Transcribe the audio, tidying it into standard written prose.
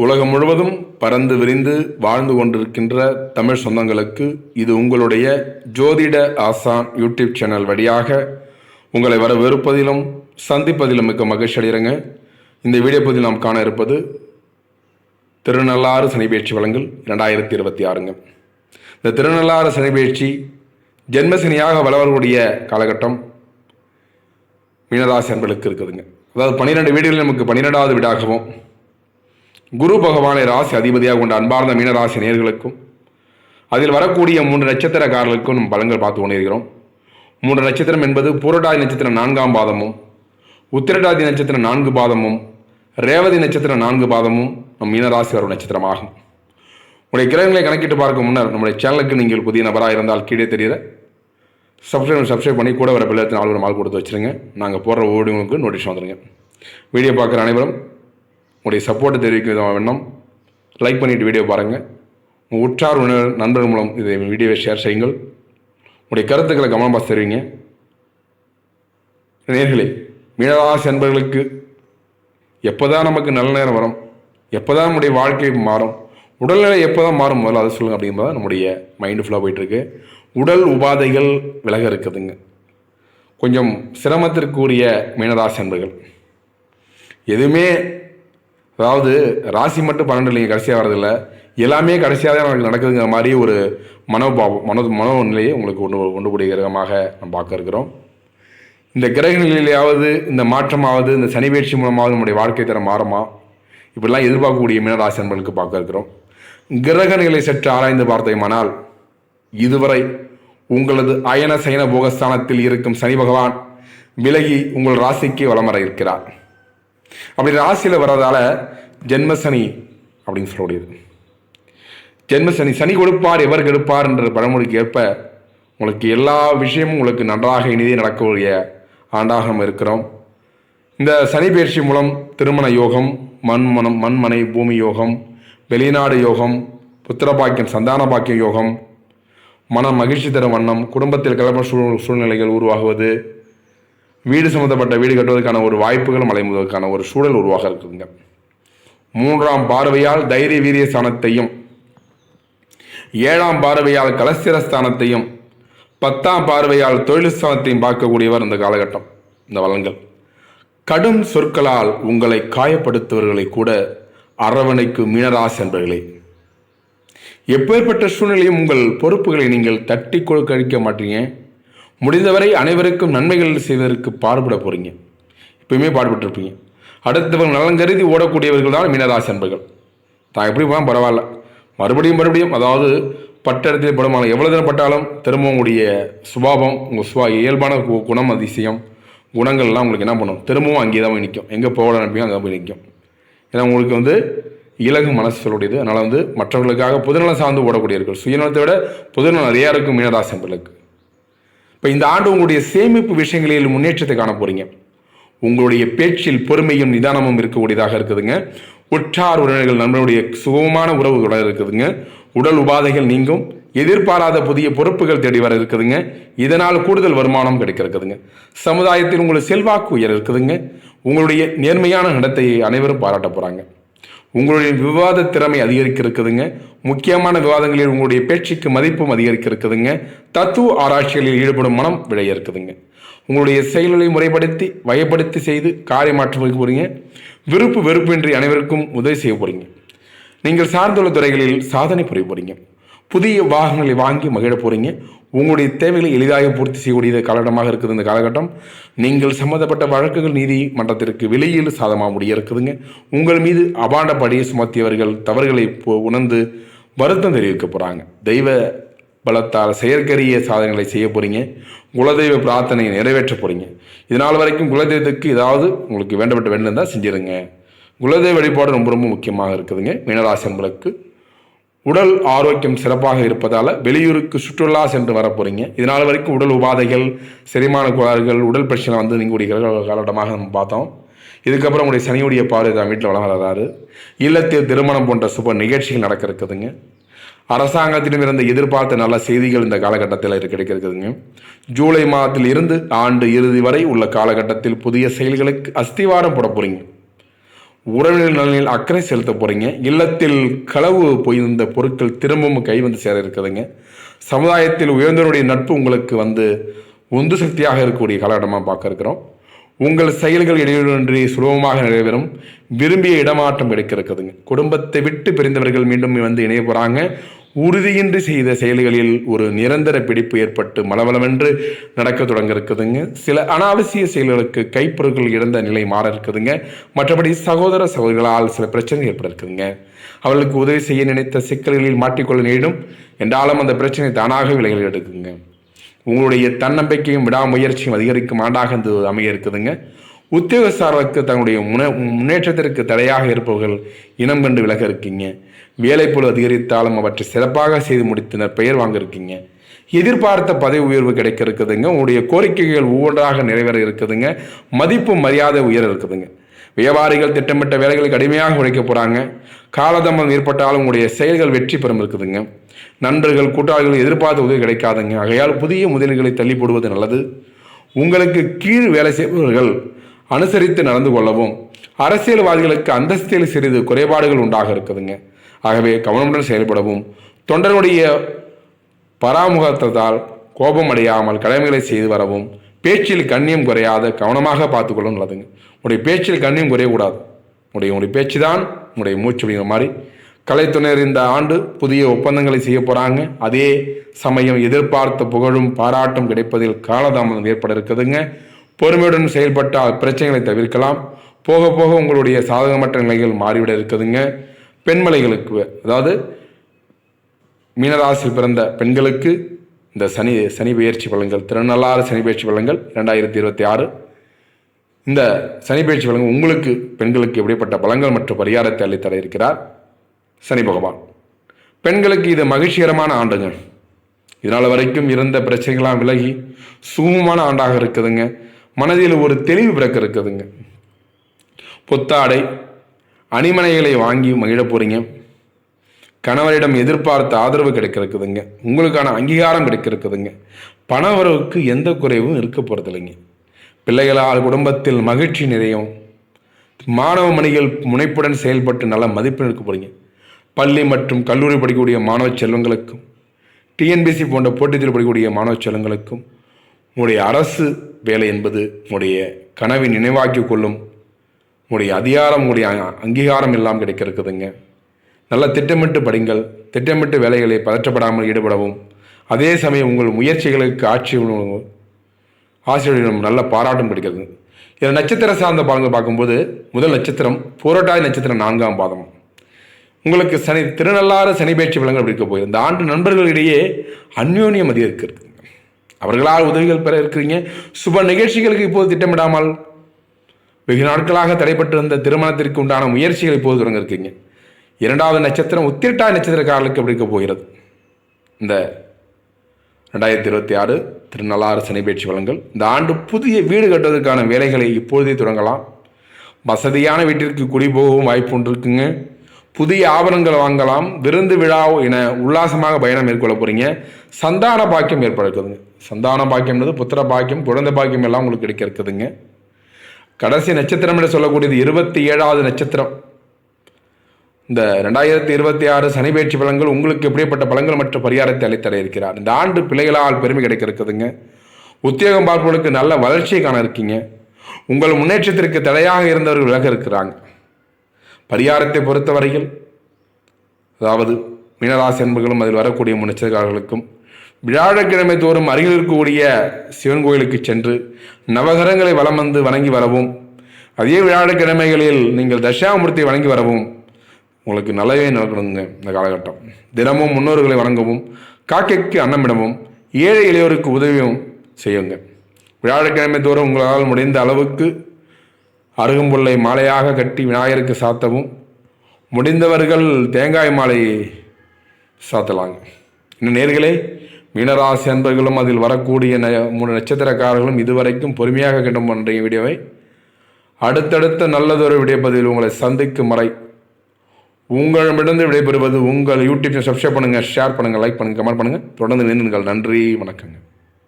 உலகம் முழுவதும் பறந்து விரிந்து வாழ்ந்து கொண்டிருக்கின்ற தமிழ் சொந்தங்களுக்கு இது உங்களுடைய ஜோதிட ஆசான் யூடியூப் சேனல் வழியாக உங்களை வரவேற்பதிலும் சந்திப்பதிலும் மிக்க மகிழ்ச்சி அடைகிறேங்க. இந்த வீடியோ பதிவில் நாம் காண இருப்பது திருநள்ளாறு சனிப்பெயர்ச்சி வழங்கல் 2026ங்க. இந்த திருநள்ளாறு சனிப்பெயர்ச்சி ஜென்மசனியாக வளரக்கூடிய காலகட்டம் மீனராசி அன்பர்களுக்கு இருக்குதுங்க. அதாவது 12 வீடுகளில் நமக்கு 12வது வீடாகவும் குரு பகவானை ராசி அதிபதியாக கொண்ட அன்பார்ந்த மீனராசி நேயர்களுக்கும் அதில் வரக்கூடிய 3 நட்சத்திரக்காரர்களுக்கும் நம்ம பலன்கள் பார்த்து கொண்டிருக்கிறோம். 3 நட்சத்திரம் என்பது பூரட்டாதி நட்சத்திரம் 4ஆம் பாதமும், உத்திரட்டாதி நட்சத்திரம் 4 பாதமும், ரேவதி நட்சத்திரம் 4 பாதமும் நம் மீனராசி வரும் நட்சத்திரமாகும். உங்களுடைய கிரகங்களை கணக்கிட்டு பார்க்க முன்னர் நம்முடைய சேனலுக்கு நீங்கள் புதிய நபராக இருந்தால் கீழே தெரிகிற சப்ஸ்கிரைப் பண்ணி கூட வர பிள்ளைக்கு 4 மால் கொடுத்து வச்சுருங்க. நாங்கள் போடுற வீடியோங்களுக்கு நோட்டிஃபிகேஷன் வந்துடுங்க. வீடியோ பார்க்குற அனைவரும் உங்களுடைய சப்போர்ட்டை தெரிவிக்கிற வண்ணம் லைக் பண்ணிவிட்டு வீடியோ பாருங்கள். உங்கள் உற்றார் நண்பர்கள் மூலம் இதை வீடியோவை ஷேர் செய்யுங்கள். உங்களுடைய கருத்துக்களை கவனம் பாஸ் தெரிவிங்க. நேர்களே, மீனராசி அன்பர்களுக்கு எப்போ தான் நமக்கு நல்ல நேரம் வரும், எப்போ தான் நம்முடைய வாழ்க்கை மாறும், உடல்நிலை எப்போ தான் மாறும், முதல்ல அதை சொல்லுங்கள் அப்படிங்கிறத நம்முடைய மைண்டு ஃபுல்லாக போயிட்டுருக்கு. உடல் உபாதைகள் விலக இருக்குதுங்க. கொஞ்சம் சிரமத்திற்குரிய மீனராசி அன்பர்கள் எதுவுமே, அதாவது ராசி மட்டும் 12 இல்லைங்க, கடைசியாக வரதில்லை, எல்லாமே கடைசியாக தான் நமக்கு நடக்குதுங்கிற மாதிரி ஒரு மனோநிலையை உங்களுக்கு கொண்டு கூடிய கிரகமாக நம்ம பார்க்க இருக்கிறோம். இந்த கிரக நிலையிலாவது இந்த மாற்றமாவது இந்த சனிப்பெயர்ச்சி மூலமாவது நம்முடைய வாழ்க்கை தரம் மாறுமா, இப்படிலாம் எதிர்பார்க்கக்கூடிய மீனராசி அன்பர்களுக்கு பார்க்க இருக்கிறோம். கிரக நிலை சற்று ஆராய்ந்து பார்த்தோமானால் இதுவரை உங்களது அயன சயன போகஸ்தானத்தில் இருக்கும் சனி பகவான் விலகி உங்கள் ராசிக்கு வலம் வர இருக்கிறார். அப்படி ராசியில் வர்றதால ஜென்மசனி அப்படின்னு சொல்ல முடியுது. ஜென்மசனி, சனி கொடுப்பார் எவர் கெடுப்பார் என்ற பழமொழிக்கு ஏற்ப உங்களுக்கு எல்லா விஷயமும் உங்களுக்கு நன்றாக இனிதே நடக்கக்கூடிய ஆண்டாக நம்ம இருக்கிறோம். இந்த சனி பயிற்சி மூலம் திருமண யோகம், மண்மனை பூமி யோகம், வெளிநாடு யோகம், புத்திர பாக்கியம், சந்தான பாக்கியம் யோகம், மன மகிழ்ச்சி தரும் வண்ணம், குடும்பத்தில் கலப்ப சூழ்நிலைகள் உருவாகுவது, வீடு சம்மந்தப்பட்ட வீடு கட்டுவதற்கான ஒரு வாய்ப்புகள் மலைமுதற்கான ஒரு சூழல் உருவாக இருக்குதுங்க. 3ஆம் பார்வையால் தைரிய வீரிய ஸ்தானத்தையும், 7ஆம் பார்வையால் கலஸ்திர ஸ்தானத்தையும், 10ஆம் பார்வையால் தொழில் ஸ்தானத்தையும் பார்க்கக்கூடியவர் இந்த காலகட்டம். இந்த வளங்கள் கடும் சொற்களால் உங்களை காயப்படுத்துவர்களை கூட அரவணைக்கு மீனராசி என்பர்களே. எப்பேற்பட்ட சூழ்நிலையும் உங்கள் பொறுப்புகளை நீங்கள் தட்டி கழிக்க மாட்டீங்க. முடிந்தவரை அனைவருக்கும் நன்மைகள் செய்வதற்கு பாடுபட போகிறீங்க. எப்பயுமே பாடுபட்டுருப்பீங்க. அடுத்தவர்கள் நலன் கருதி ஓடக்கூடியவர்கள் தான் மீனராசி அன்பர்கள். தான் எப்படி போனால் பரவாயில்ல, மறுபடியும் அதாவது பட்ட இடத்துல படுமானம் எவ்வளோ தினம் பட்டாலும் திரும்ப உங்களுடைய சுபாவம், உங்கள் இயல்பான குணம், அதிசயம், குணங்கள்லாம் உங்களுக்கு என்ன பண்ணும், திரும்பவும் அங்கே தான் போய் நிற்கும். எங்கே போக நினைப்பீங்க அங்கே போய் நிற்கும். ஏன்னா உங்களுக்கு இலகு மனசு சொல்லக்கூடியது. அதனால் மற்றவர்களுக்காக புதுநலம் சார்ந்து ஓடக்கூடியவர்கள். சுயநலத்தை விட புதுநலம் நிறையா இருக்கும் மீனராசி அன்பர்களுக்கு. இப்போ இந்த ஆண்டு உங்களுடைய சேமிப்பு விஷயங்களில் முன்னேற்றத்தை காண போகிறீங்க. உங்களுடைய பேச்சில் பொறுமையும் நிதானமும் இருக்கக்கூடியதாக இருக்குதுங்க. உற்றார் உறவினர்கள் நண்பர்களுடைய சுகமான உறவுகளோட இருக்குதுங்க. உடல் உபாதைகள் நீங்கும். எதிர்பாராத புதிய பொறுப்புகள் தேடி வர இருக்குதுங்க. இதனால் கூடுதல் வருமானம் கிடைக்க இருக்குதுங்க. சமுதாயத்தில் உங்களுடைய செல்வாக்கு உயர இருக்குதுங்க. உங்களுடைய நேர்மையான நடத்தையை அனைவரும் பாராட்ட போகிறாங்க. உங்களுடைய விவாத திறமை அதிகரிக்க இருக்குதுங்க. முக்கியமான விவாதங்களில் உங்களுடைய பேச்சுக்கு மதிப்பும் அதிகரிக்க இருக்குதுங்க. தத்துவ ஆராய்ச்சிகளில் ஈடுபடும் மனம் விளைய இருக்குதுங்க. உங்களுடைய செயல்களை முறைப்படுத்தி வயப்படுத்தி செய்து காரியமாற்றம் வைக்க போகிறீங்க. விருப்பு வெறுப்பின்றி அனைவருக்கும் உதவி செய்ய போகிறீங்க. நீங்கள் சார்ந்துள்ள துறைகளில் சாதனை புரிய போகிறீங்க. புதிய வாகனங்களை வாங்கி மகிழ போகிறீங்க. உங்களுடைய தேவைகளை எளிதாக பூர்த்தி செய்யக்கூடிய காலகட்டமாக இருக்குது இந்த காலகட்டம். நீங்கள் சம்மந்தப்பட்ட வழக்குகள் நீதிமன்றத்திற்கு வெளியில் சாதமாக முடிய இருக்குதுங்க. உங்கள் மீது அபாண்ட படியை சுமத்தியவர்கள் தவறுகளை உணர்ந்து வருத்தம் தெரிவிக்க போகிறாங்க. தெய்வ பலத்தால் செயற்கரிய சாதனைகளை செய்ய போகிறீங்க. குலதெய்வ பிரார்த்தனையை நிறைவேற்ற போகிறீங்க. இதனால் வரைக்கும் குலதெய்வத்துக்கு ஏதாவது உங்களுக்கு வேண்டப்பட்ட வேண்டும் தான் செஞ்சிருங்க. குலதெய்வ வழிபாடு ரொம்ப ரொம்ப முக்கியமாக இருக்குதுங்க. மீனராசி அன்பர்களுக்கு உடல் ஆரோக்கியம் சிறப்பாக இருப்பதால் வெளியூருக்கு சுற்றுலா சென்று வர போகிறீங்க. இதனால் வரைக்கும் உடல் உபாதைகள், செரிமான கோளாறுகள், உடல் பிரச்சனை நீங்கக்கூடிய காலகட்டமாக நம்ம பார்த்தோம். இதுக்கப்புறம் உங்களுடைய சனியுடைய பார்வை தான் வீட்டில் வளர்கிறாரு. இல்லத்தில் திருமணம் போன்ற சுப நிகழ்ச்சிகள் நடக்க இருக்குதுங்க. அரசாங்கத்திடம் இருந்த எதிர்பார்த்த நல்ல செய்திகள் இந்த காலகட்டத்தில் கிடைக்க இருக்குதுங்க. ஜூலை மாதத்தில் இருந்து ஆண்டு இறுதி வரை உள்ள காலகட்டத்தில் புதிய செயல்களுக்கு அஸ்திவாரம் போட போகிறீங்க. உறவினர் நலனில் அக்கறை செலுத்த போகிறீங்க. இல்லத்தில் களவு போயிருந்த பொருட்கள் திரும்பவும் கை வந்து சேர இருக்குதுங்க. சமுதாயத்தில் உயர்ந்தவருடைய நட்பு உங்களுக்கு வந்து உந்து சக்தியாக இருக்கக்கூடிய காலகட்டமாக பார்க்க இருக்கிறோம். உங்கள் செயல்கள் இடையின்றி சுலபமாக நிறைவேறும். விரும்பிய இடமாற்றம் கிடைக்க இருக்குதுங்க. குடும்பத்தை விட்டு பிரிந்தவர்கள் மீண்டும் வந்து இணைய போகிறாங்க. உறுதியின்றி செய்த செயல்களில் ஒரு நிரந்தர பிடிப்பு ஏற்பட்டு மலவளமென்று நடக்க தொடங்க இருக்குதுங்க. சில அனாவசிய செயல்களுக்கு கைப்பொருட்கள் இழந்த நிலை மாற இருக்குதுங்க. மற்றபடி சகோதர சகோதரிகளால் சில பிரச்சனை ஏற்பட இருக்குதுங்க. அவர்களுக்கு உதவி செய்ய நினைத்த சிக்கல்களில் மாட்டிக்கொள்ள நேரிடும். என்றாலும் அந்த பிரச்சனை தானாக விலைகள் எடுக்குங்க. உங்களுடைய தன்னம்பிக்கையும் விடாமுயற்சியும் அதிகரிக்கும் ஆண்டாக இந்த அமைய இருக்குதுங்க. உத்தியோகஸ்தாரர்களுக்கு தன்னுடைய முன்னேற்றத்திற்கு தடையாக இருப்பவர்கள் இனம் கண்டு விலக இருக்கீங்க. வேலைப்பொழு அதிகரித்தாலும் அவற்றை சிறப்பாக செய்து முடித்தனர் பெயர் வாங்க இருக்கீங்க. எதிர்பார்த்த பதவி உயர்வு கிடைக்க இருக்குதுங்க. உங்களுடைய கோரிக்கைகள் ஒவ்வொன்றாக நிறைவேற இருக்குதுங்க. மதிப்பு மரியாதை உயர இருக்குதுங்க. வியாபாரிகள் திட்டமிட்ட வேலைகளை கடுமையாக உழைக்க போகிறாங்க. காலதாமதம் ஏற்பட்டாலும் உங்களுடைய செயல்கள் வெற்றி பெறும் இருக்குதுங்க. நண்பர்கள் கூட்டாளிகள் எதிர்பார்த்த உதவி கிடைக்காதுங்க. ஆகையால் புதிய முதலீடுகளை தள்ளி போடுவது நல்லது. உங்களுக்கு கீழ் வேலை செய்பவர்கள் அனுசரித்து நடந்து கொள்ளவும், அரசியல்வாதிகளுக்கு அந்தஸ்தில் சிறிது குறைபாடுகள் உண்டாக இருக்குதுங்க. ஆகவே கவனமுடன் செயல்படவும், தொண்டர்களுடைய பராமுகத்தால் கோபம் அடையாமல் கடமைகளை செய்து வரவும், பேச்சில் கண்ணியம் குறையாத கவனமாக பார்த்துக்கொள்ளும் நல்லதுங்க. உடைய பேச்சில் கண்ணியம் குறையக்கூடாது. உடைய பேச்சு தான் உடைய மூச்சு அப்படிங்கிற மாதிரி கலைத்துறையினர் இந்த ஆண்டு புதிய ஒப்பந்தங்களை செய்ய போகிறாங்க. அதே சமயம் எதிர்பார்த்த புகழும் பாராட்டும் கிடைப்பதில் காலதாமதம் ஏற்பட இருக்குதுங்க. பொறுமையுடன் செயல்பட்டால் பிரச்சனைகளை தவிர்க்கலாம். போக போக உங்களுடைய சாதகமற்ற நிலைகள் மாறிவிட இருக்குதுங்க. பெண்மலைகளுக்கு, அதாவது மீனராசியில் பிறந்த பெண்களுக்கு இந்த சனி பெயர்ச்சி பலன்கள், திருநள்ளாறு சனி பெயர்ச்சி பலன்கள் 2026 இந்த சனி பெயர்ச்சி பலன்கள் உங்களுக்கு பெண்களுக்கு எப்படிப்பட்ட பலன்கள் மற்றும் பரிகாரத்தை அளித்தர இருக்கிறார் சனி பகவான். பெண்களுக்கு இது மகிழ்ச்சிகரமான ஆண்டுங்க. இதனால் வரைக்கும் இருந்த பிரச்சனைகளாம் விலகி சுகமான ஆண்டாக இருக்குதுங்க. மனதில் ஒரு தெளிவு பிறக்க இருக்குதுங்க. புத்தாடை அணிமனைகளை வாங்கி மகிழ போகிறீங்க. கணவரிடம் எதிர்பார்த்த ஆதரவு கிடைக்க இருக்குதுங்க. உங்களுக்கான அங்கீகாரம் கிடைக்க இருக்குதுங்க. பண வரவுக்கு எந்த குறைவும் இருக்க போகிறது இல்லைங்க. பிள்ளைகளால் குடும்பத்தில் மகிழ்ச்சி நிறையும். மாணவ மணிகள் முனைப்புடன் செயல்பட்டு நல்ல மதிப்பெண் எடுக்க போகிறீங்க. பள்ளி மற்றும் கல்லூரி படிக்கக்கூடிய மாணவ செல்வங்களுக்கும், டிஎன்பிசி போன்ற போட்டித் தேர்வு படிக்கக்கூடிய மாணவ செல்வங்களுக்கும் உங்களுடைய அரசு வேலை என்பது உங்களுடைய கனவை நினைவாக்கி கொள்ளும். உங்களுடைய அதிகாரம், உங்களுடைய அங்கீகாரம் எல்லாம் கிடைக்க இருக்குதுங்க. நல்ல திட்டமிட்டு படிங்கள். திட்டமிட்டு வேலைகளை பதற்றப்படாமல் ஈடுபடவும், அதே சமயம் உங்கள் முயற்சிகளுக்கு ஆசிரியர்களிடம் நல்ல பாராட்டும் கிடைக்கிறது. இதில் நட்சத்திர சார்ந்த பலன்கள் பார்க்கும்போது முதல் நட்சத்திரம் புரட்டாதி நட்சத்திரம் 4ஆம் பாதம். உங்களுக்கு திருநள்ளாறு சனி பெயர்ச்சி பலன்கள் இருக்க போகுது. இந்த ஆண்டு நண்பர்களிடையே அந்யோன்யம் அதிகரிக்கிறது. அவர்களால் உதவிகள் பெற இருக்கிறீங்க. சுப நிகழ்ச்சிகளுக்கு இப்போது திட்டமிடாமல் வெகு நாட்களாக தடைப்பட்டிருந்த திருமணத்திற்கு உண்டான முயற்சிகள் இப்போது தொடங்க இருக்கீங்க. 2வது நட்சத்திரம் உத்திரட்டாதி நட்சத்திரக்காரர்களுக்கு எப்படி இருக்க போகிறது இந்த 2026 திருநள்ளாறு சனி பெயர்ச்சி பலன்கள். இந்த ஆண்டு புதிய வீடு கட்டுவதற்கான வேலைகளை இப்பொழுதே தொடங்கலாம். வசதியான வீட்டிற்கு குடி போகவும் வாய்ப்பு ஒன்று இருக்குங்க. புதிய ஆபரணங்கள் வாங்கலாம். விருந்து விழா என உல்லாசமாக பயணம் மேற்கொள்ள போகிறீங்க. சந்தான பாக்கியம் ஏற்பட இருக்குதுங்க. சந்தான பாக்கியம்ன்றது புத்திர பாக்கியம், குழந்தை பாக்கியம் எல்லாம் உங்களுக்கு கிடைக்க இருக்குதுங்க. கடைசி நட்சத்திரம் என்று சொல்லக்கூடியது 27வது நட்சத்திரம். இந்த 2026 சனி பெயர்ச்சி பலன்கள் உங்களுக்கு எப்படிப்பட்ட பலன்கள் மற்றும் பரிகாரத்தை அளித்தர இருக்கிறார். இந்த ஆண்டு பிள்ளைகளால் பெருமை கிடைக்க இருக்குதுங்க. உத்தியோகம் பார்ப்பவர்களுக்கு நல்ல வளர்ச்சியை காண இருக்கீங்க. உங்கள் முன்னேற்றத்திற்கு தடையாக இருந்தவர்கள் விலக இருக்கிறாங்க. பரிகாரத்தை பொறுத்தவரையில், அதாவது மீனராசி அன்பர்களும் அதில் வரக்கூடிய நட்சத்திரக்காரர்களுக்கும் வியாழக்கிழமை தோறும் அருகில் இருக்கக்கூடிய சிவன் கோயிலுக்கு சென்று நவகிரகங்களை வலம் வந்து வணங்கி வரவும், அதே வியாழக்கிழமைகளில் நீங்கள் தட்சிணாமூர்த்தியை வணங்கி வரவும் உங்களுக்கு நல்லவே நடக்கணுங்க. இந்த காலகட்டம் தினமும் முன்னோர்களை வணங்கவும், காக்கைக்கு அன்னமிடவும், ஏழை இளையோருக்கு உதவியும் செய்யுங்க. வியாழக்கிழமை தோறும் உங்களால் முடிந்த அளவுக்கு அருகம்புல்லை மாலையாக கட்டி விநாயகருக்கு சாத்தவும், முடிந்தவர்கள் தேங்காய் மாலை சாத்தலாங்க. இன்னும் நேர்களே, மீனராசி அன்பர்களும் அதில் வரக்கூடிய 3 நட்சத்திரக்காரர்களும் இதுவரைக்கும் பொறுமையாக கிட்டும் பண்ணுற வீடியோவை அடுத்தடுத்த நல்லதொரு விடைப்பதில் உங்களை சந்திக்கும் வரை உங்களிடமிருந்து விடைபெறுவது உங்கள் யூடியூப்பை சப்ஸ்கிரைப் பண்ணுங்கள், ஷேர் பண்ணுங்கள், லைக் பண்ணுங்கள், கமெண்ட் பண்ணுங்கள். தொடர்ந்து நின்றுங்கள். நன்றி, வணக்கங்க.